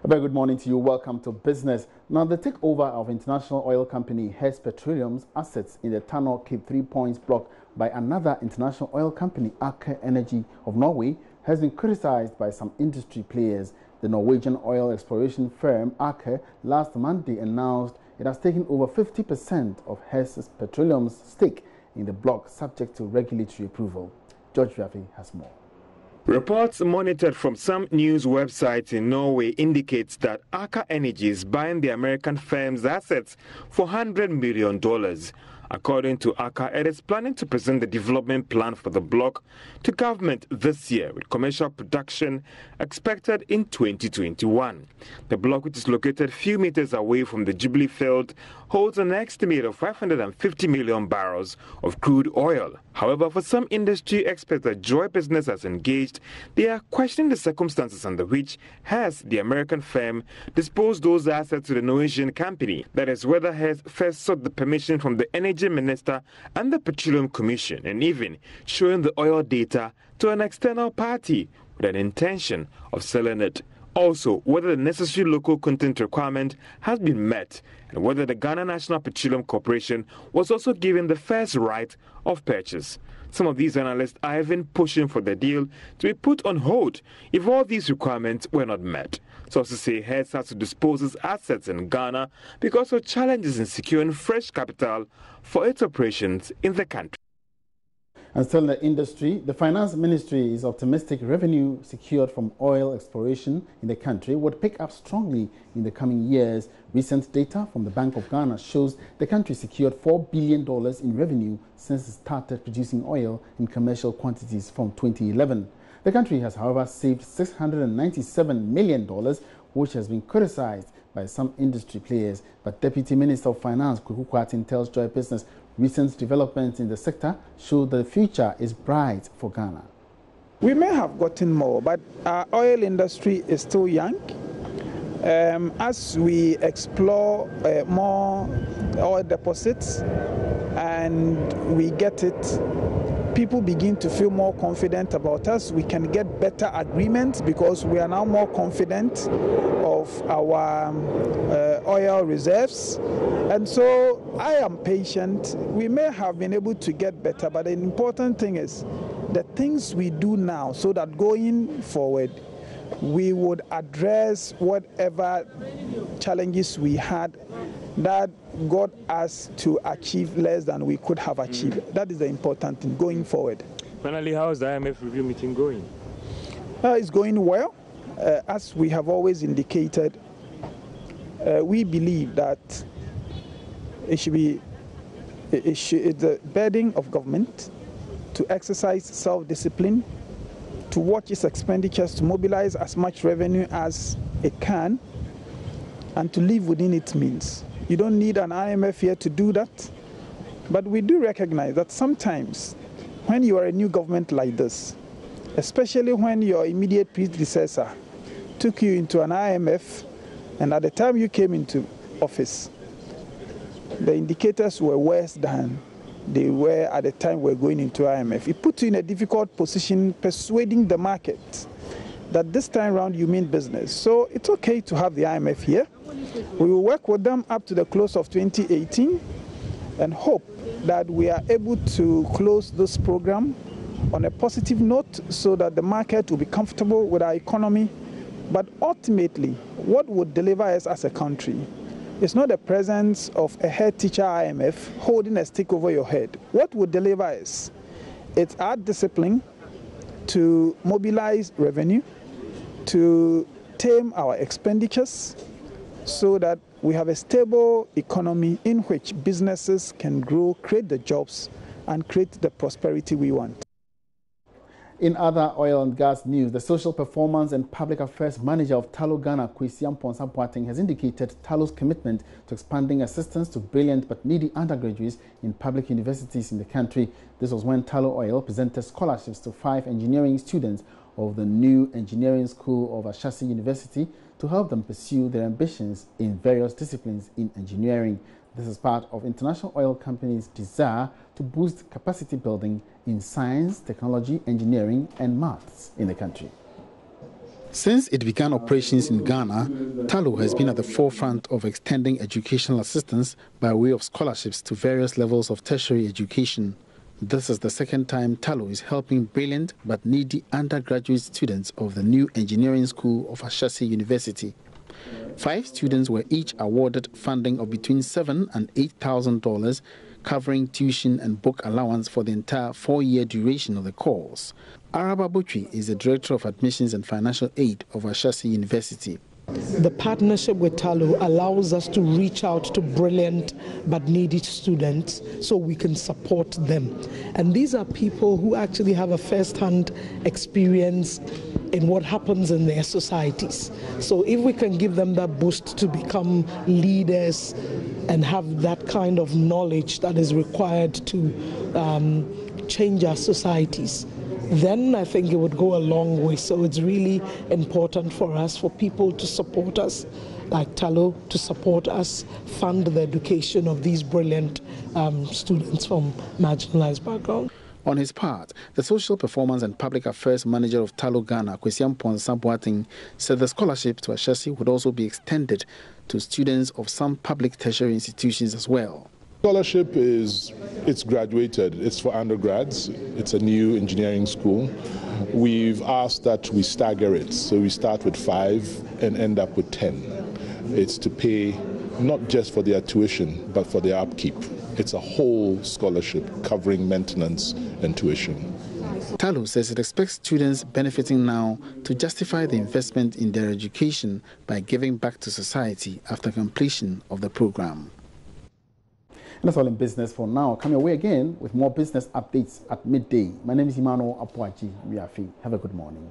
A very good morning to you. Welcome to Business. Now, the takeover of international oil company Hess Petroleum's assets in the Tano Cape 3 Points block by another international oil company, Aker Energy of Norway, has been criticized by some industry players. The Norwegian oil exploration firm Aker last Monday announced it has taken over 50% of Hess Petroleum's stake in the block, subject to regulatory approval. George Rafi has more. Reports monitored from some news websites in Norway indicates that Aker Energy is buying the American firm's assets for $100 million. According to Aker, it is planning to present the development plan for the block to government this year, with commercial production expected in 2021. The block, which is located a few meters away from the Jubilee field, holds an estimate of 550 million barrels of crude oil. However, for some industry experts that Joy Business has engaged, they are questioning the circumstances under which Hess, the American firm, disposed those assets to the Norwegian company. That is, whether Hess first sought the permission from the Energy Minister and the Petroleum Commission, and even showing the oil data to an external party with an intention of selling it. Also, whether the necessary local content requirement has been met, and whether the Ghana National Petroleum Corporation was also given the first right of purchase. Some of these analysts are even pushing for the deal to be put on hold if all these requirements were not met. Sources say Hess has to dispose its assets in Ghana because of challenges in securing fresh capital for its operations in the country. And still in the industry, the Finance Ministry is optimistic revenue secured from oil exploration in the country would pick up strongly in the coming years. Recent data from the Bank of Ghana shows the country secured $4 billion in revenue since it started producing oil in commercial quantities from 2011. The country has, however, saved $697 million, which has been criticized by some industry players. But Deputy Minister of Finance Kuku Kwatin tells Joy Business recent developments in the sector show the future is bright for Ghana. We may have gotten more, but our oil industry is still young. As we explore more oil deposits and we get it, people begin to feel more confident about us. We can get better agreements because we are now more confident of our oil reserves. And so I am patient. We may have been able to get better, but the important thing is the things we do now so that going forward, we would address whatever challenges we had that got us to achieve less than we could have achieved. That is the important thing going forward. Finally, how is the IMF review meeting going? It's going well. As we have always indicated, we believe that it's the burden of government to exercise self-discipline, to watch its expenditures, to mobilize as much revenue as it can, and to live within its means. You don't need an IMF here to do that, but we do recognize that sometimes when you are a new government like this, especially when your immediate predecessor took you into an IMF, and at the time you came into office, the indicators were worse than they were at the time we were going into IMF. It put you in a difficult position persuading the market that this time around you mean business. So it's okay to have the IMF here. We will work with them up to the close of 2018 and hope that we are able to close this program on a positive note so that the market will be comfortable with our economy. But ultimately, what would deliver us as a country is not the presence of a head teacher IMF holding a stick over your head. What would deliver us? It's our discipline to mobilize revenue, to tame our expenditures so that we have a stable economy in which businesses can grow, create the jobs, and create the prosperity we want. In other oil and gas news, the Social Performance and Public Affairs Manager of Talo Ghana, Kwesi Amponsa Boateng, has indicated Talo's commitment to expanding assistance to brilliant but needy undergraduates in public universities in the country. This was when Talo Oil presented scholarships to 5 engineering students of the new engineering school of Ashasi University to help them pursue their ambitions in various disciplines in engineering. This is part of international oil companies' desire to boost capacity building in science, technology, engineering and maths in the country. Since it began operations in Ghana, TALO has been at the forefront of extending educational assistance by way of scholarships to various levels of tertiary education. This is the second time TALO is helping brilliant but needy undergraduate students of the new engineering school of Ashesi University. 5 students were each awarded funding of between $7,000 and $8,000, covering tuition and book allowance for the entire 4-year duration of the course. Araba Butri is the Director of Admissions and Financial Aid of Ashesi University. The partnership with TALO allows us to reach out to brilliant but needy students so we can support them. And these are people who actually have a first-hand experience in what happens in their societies. So if we can give them that boost to become leaders and have that kind of knowledge that is required to change our societies, then I think it would go a long way. So it's really important for us, for people to support us, like TALO, to support us, fund the education of these brilliant students from marginalized backgrounds. On his part, the Social Performance and Public Affairs Manager of TALO Ghana, Kwesiam Ponsa Boateng, said the scholarship to Ashesi would also be extended to students of some public tertiary institutions as well. Scholarship it's graduated, it's for undergrads, it's a new engineering school. We've asked that we stagger it, so we start with 5 and end up with 10. It's to pay not just for their tuition, but for their upkeep. It's a whole scholarship covering maintenance and tuition. TALO says it expects students benefiting now to justify the investment in their education by giving back to society after completion of the program. And that's all in business for now. Come your way again with more business updates at midday. My name is Emmanuel Apuaji. Have a good morning.